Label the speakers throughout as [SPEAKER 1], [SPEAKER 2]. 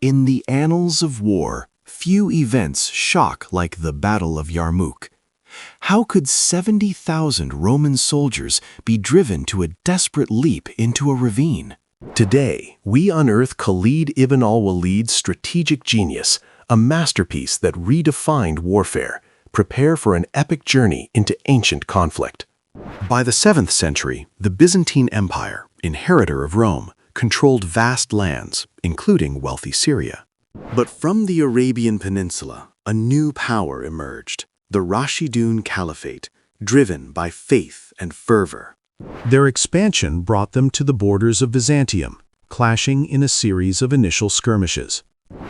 [SPEAKER 1] In the annals of war, few events shock like the Battle of Yarmouk. How could 70,000 Roman soldiers be driven to a desperate leap into a ravine? Today, we unearth Khalid ibn al-Walid's strategic genius, a masterpiece that redefined warfare. Prepare for an epic journey into ancient conflict. By the 7th century, the Byzantine Empire, inheritor of Rome, controlled vast lands, including wealthy Syria. But from the Arabian Peninsula, a new power emerged, the Rashidun Caliphate, driven by faith and fervor.
[SPEAKER 2] Their expansion brought them to the borders of Byzantium, clashing in a series of initial skirmishes.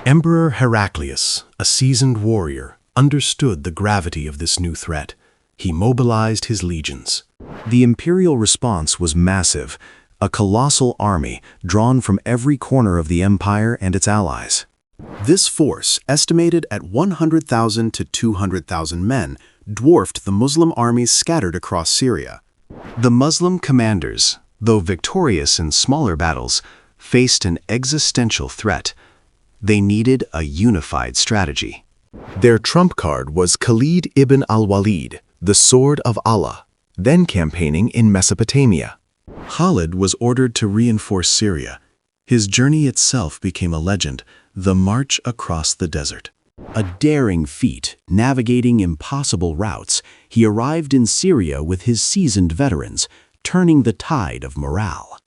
[SPEAKER 2] Emperor Heraclius, a seasoned warrior, understood the gravity of this new threat. He mobilized his legions. The imperial response was massive, a colossal army drawn from every corner of the empire and its allies.
[SPEAKER 1] This force, estimated at 100,000 to 200,000 men, dwarfed the Muslim armies scattered across Syria. The Muslim commanders, though victorious in smaller battles, faced an existential threat. They needed a unified strategy. Their trump card was Khalid ibn al-Walid, the Sword of Allah, then campaigning in Mesopotamia. Khalid was ordered to reinforce Syria. His journey itself became a legend, the march across the desert. A daring feat, navigating impossible routes, he arrived in Syria with his seasoned veterans, turning the tide of morale.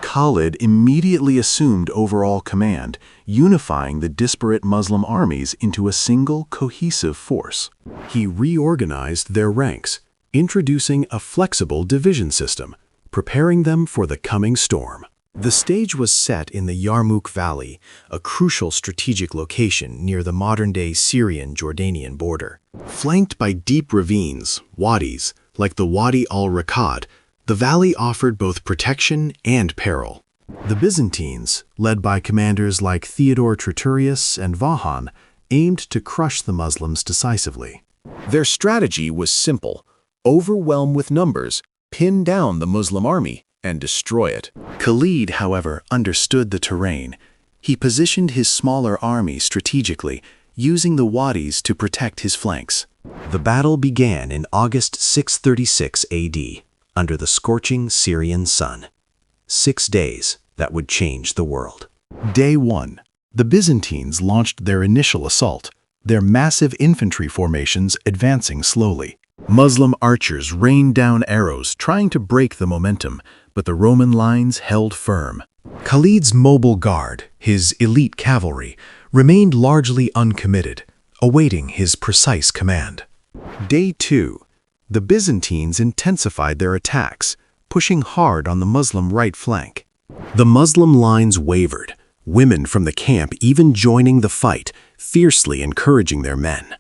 [SPEAKER 1] Khalid immediately assumed overall command, unifying the disparate Muslim armies into a single, cohesive force. He reorganized their ranks, introducing a flexible division system, preparing them for the coming storm. The stage was set in the Yarmouk Valley, a crucial strategic location near the modern-day Syrian-Jordanian border. Flanked by deep ravines, wadis, like the Wadi al-Rakad, the valley offered both protection and peril. The Byzantines, led by commanders like Theodore Triturius and Vahan, aimed to crush the Muslims decisively. Their strategy was simple: overwhelm with numbers, pin down the Muslim army, and destroy it. Khalid, however, understood the terrain. He positioned his smaller army strategically, using the wadis to protect his flanks. The battle began in August 636 AD, under the scorching Syrian sun. 6 days that would change the world. Day 1. The Byzantines launched their initial assault, their massive infantry formations advancing slowly. Muslim archers rained down arrows, trying to break the momentum, but the Roman lines held firm. Khalid's mobile guard, his elite cavalry, remained largely uncommitted, awaiting his precise command. Day 2. The Byzantines intensified their attacks, pushing hard on the Muslim right flank. The Muslim lines wavered, women from the camp even joining the fight, fiercely encouraging their men.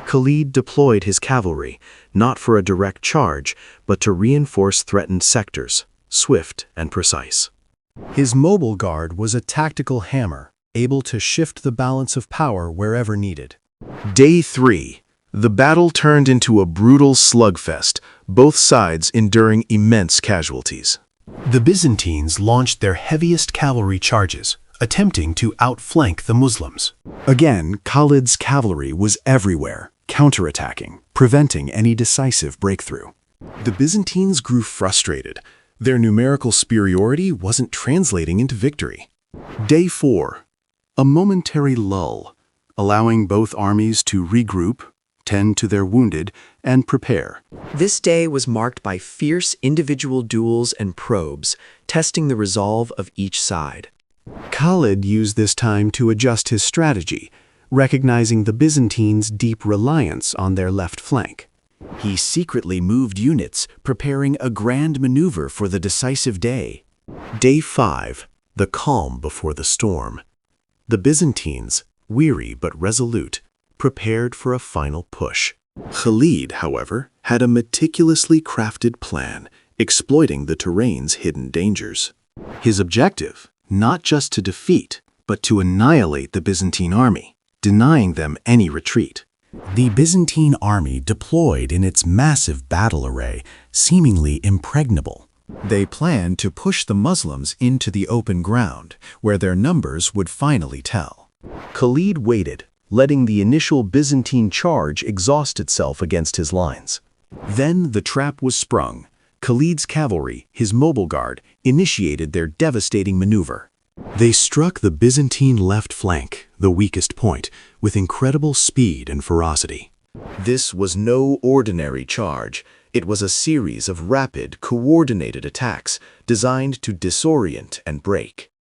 [SPEAKER 1] Khalid deployed his cavalry, not for a direct charge, but to reinforce threatened sectors, swift and precise. His mobile guard was a tactical hammer, able to shift the balance of power wherever needed. Day 3. The battle turned into a brutal slugfest, both sides enduring immense casualties. The Byzantines launched their heaviest cavalry charges, attempting to outflank the Muslims. Again, Khalid's cavalry was everywhere, counterattacking, preventing any decisive breakthrough. The Byzantines grew frustrated. Their numerical superiority wasn't translating into victory. Day 4. A momentary lull, allowing both armies to regroup, tend to their wounded, and prepare.
[SPEAKER 3] This day was marked by fierce individual duels and probes, testing the resolve of each side.
[SPEAKER 1] Khalid used this time to adjust his strategy, recognizing the Byzantines' deep reliance on their left flank. He secretly moved units, preparing a grand maneuver for the decisive day. Day 5. The calm before the storm. The Byzantines, weary but resolute, prepared for a final push. Khalid, however, had a meticulously crafted plan, exploiting the terrain's hidden dangers. His objective, not just to defeat, but to annihilate the Byzantine army, denying them any retreat. The Byzantine army deployed in its massive battle array, seemingly impregnable. They planned to push the Muslims into the open ground, where their numbers would finally tell.
[SPEAKER 2] Khalid waited, letting the initial Byzantine charge exhaust itself against his lines. Then the trap was sprung. Khalid's cavalry, his mobile guard, initiated their devastating maneuver. They struck the Byzantine left flank, the weakest point, with incredible speed and ferocity. This was no ordinary charge. It was a series of rapid, coordinated attacks designed to disorient and break.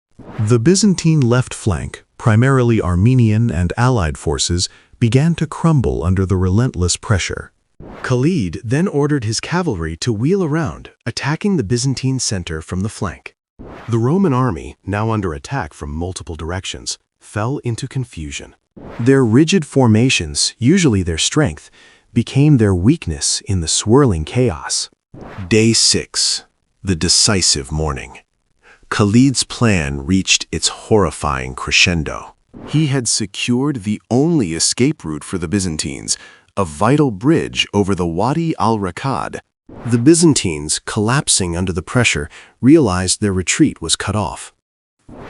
[SPEAKER 2] The Byzantine left flank, primarily Armenian and allied forces, began to crumble under the relentless pressure. Khalid then ordered his cavalry to wheel around, attacking the Byzantine center from the flank. The Roman army, now under attack from multiple directions, fell into confusion. Their rigid formations, usually their strength, became their weakness in the swirling chaos. Day 6, the decisive morning. Khalid's plan reached its horrifying crescendo. He had secured the only escape route for the Byzantines, a vital bridge over the Wadi al-Rakad. The Byzantines, collapsing under the pressure, realized their retreat was cut off.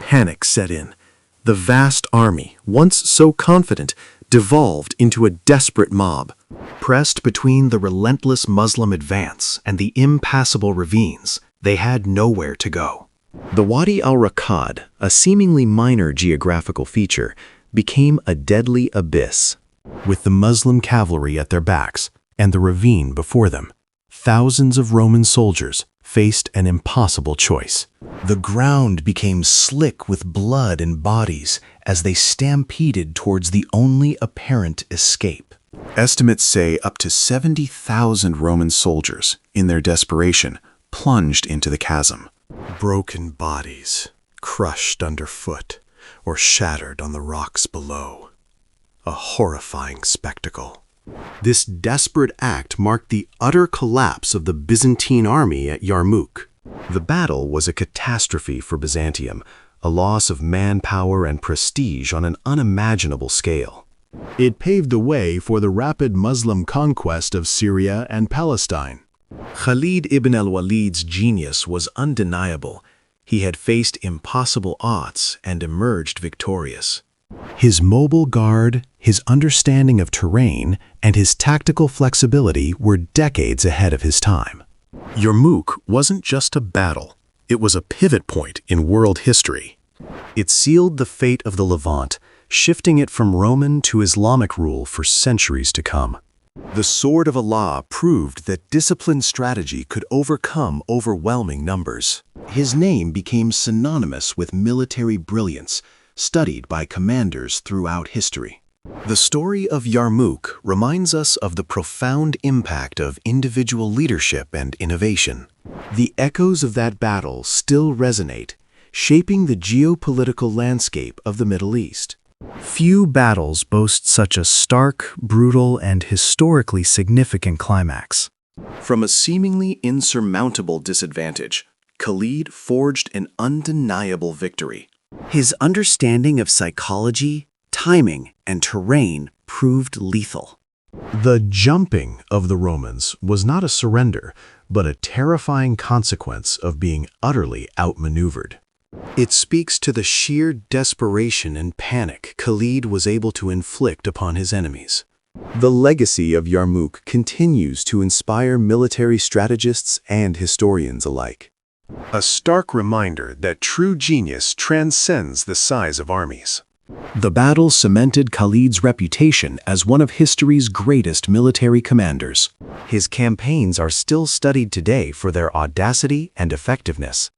[SPEAKER 2] Panic set in. The vast army, once so confident, devolved into a desperate mob. Pressed between the relentless Muslim advance and the impassable ravines, they had nowhere to go. The Wadi al-Rakad, a seemingly minor geographical feature, became a deadly abyss. With the Muslim cavalry at their backs and the ravine before them, thousands of Roman soldiers faced an impossible choice. The ground became slick with blood and bodies as they stampeded towards the only apparent escape. Estimates say up to 70,000 Roman soldiers, in their desperation, plunged into the chasm. Broken bodies, crushed underfoot, or shattered on the rocks below. A horrifying spectacle. This desperate act marked the utter collapse of the Byzantine army at Yarmouk. The battle was a catastrophe for Byzantium, a loss of manpower and prestige on an unimaginable scale. It paved the way for the rapid Muslim conquest of Syria and Palestine. Khalid ibn al-Walid's genius was undeniable. He had faced impossible odds and emerged victorious. His mobile guard, his understanding of terrain, and his tactical flexibility were decades ahead of his time. Yarmouk wasn't just a battle, it was a pivot point in world history. It sealed the fate of the Levant, shifting it from Roman to Islamic rule for centuries to come. The sword of Allah proved that disciplined strategy could overcome overwhelming numbers. His name became synonymous with military brilliance, studied by commanders throughout history. The story of Yarmouk reminds us of the profound impact of individual leadership and innovation. The echoes of that battle still resonate, shaping the geopolitical landscape of the Middle East. Few battles boast such a stark, brutal, and historically significant climax. From a seemingly insurmountable disadvantage, Khalid forged an undeniable victory. His understanding of psychology, timing, and terrain proved lethal. The jumping of the Romans was not a surrender, but a terrifying consequence of being utterly outmaneuvered. It speaks to the sheer desperation and panic Khalid was able to inflict upon his enemies. The legacy of Yarmouk continues to inspire military strategists and historians alike. A stark reminder that true genius transcends the size of armies. The battle cemented Khalid's reputation as one of history's greatest military commanders. His campaigns are still studied today for their audacity and effectiveness.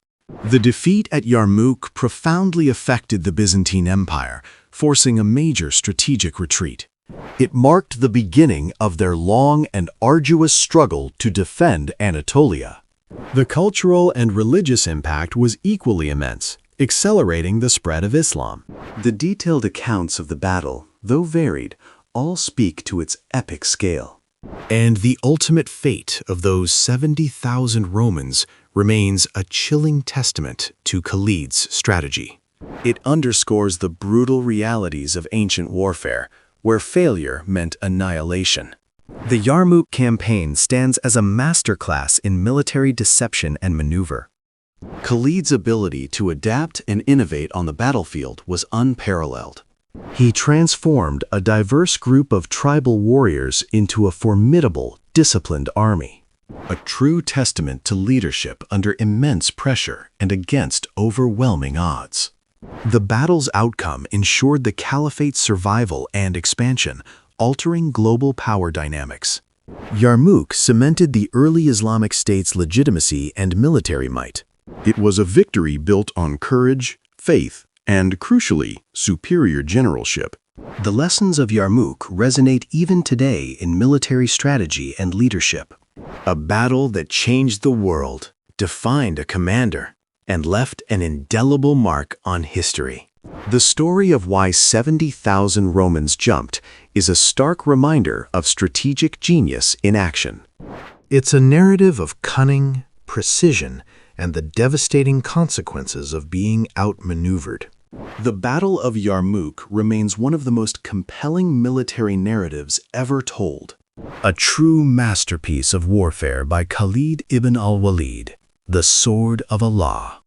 [SPEAKER 2] The defeat at Yarmouk profoundly affected the Byzantine Empire, forcing a major strategic retreat. It marked the beginning of their long and arduous struggle to defend Anatolia. The cultural and religious impact was equally immense, accelerating the spread of Islam. The detailed accounts of the battle, though varied, all speak to its epic scale. And the ultimate fate of those 70,000 Romans remains a chilling testament to Khalid's strategy. It underscores the brutal realities of ancient warfare, where failure meant annihilation. The Yarmouk campaign stands as a masterclass in military deception and maneuver. Khalid's ability to adapt and innovate on the battlefield was unparalleled. He transformed a diverse group of tribal warriors into a formidable, disciplined army. A true testament to leadership under immense pressure and against overwhelming odds. The battle's outcome ensured the caliphate's survival and expansion, altering global power dynamics. Yarmouk cemented the early Islamic state's legitimacy and military might.
[SPEAKER 1] It was a victory built on courage, faith, and, crucially, superior generalship.
[SPEAKER 2] The lessons of Yarmouk resonate even today in military strategy and leadership. A battle that changed the world, defined a commander, and left an indelible mark on history. The story of why 70,000 Romans jumped is a stark reminder of strategic genius in action. It's a narrative of cunning, precision, and the devastating consequences of being outmaneuvered. The Battle of Yarmouk remains one of the most compelling military narratives ever told. A true masterpiece of warfare by Khalid ibn al-Walid, the Sword of Allah.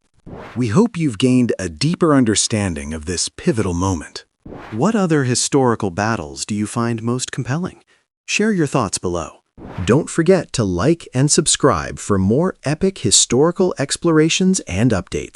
[SPEAKER 2] We hope you've gained a deeper understanding of this pivotal moment. What other historical battles do you find most compelling? Share your thoughts below. Don't forget to like and subscribe for more epic historical explorations and updates.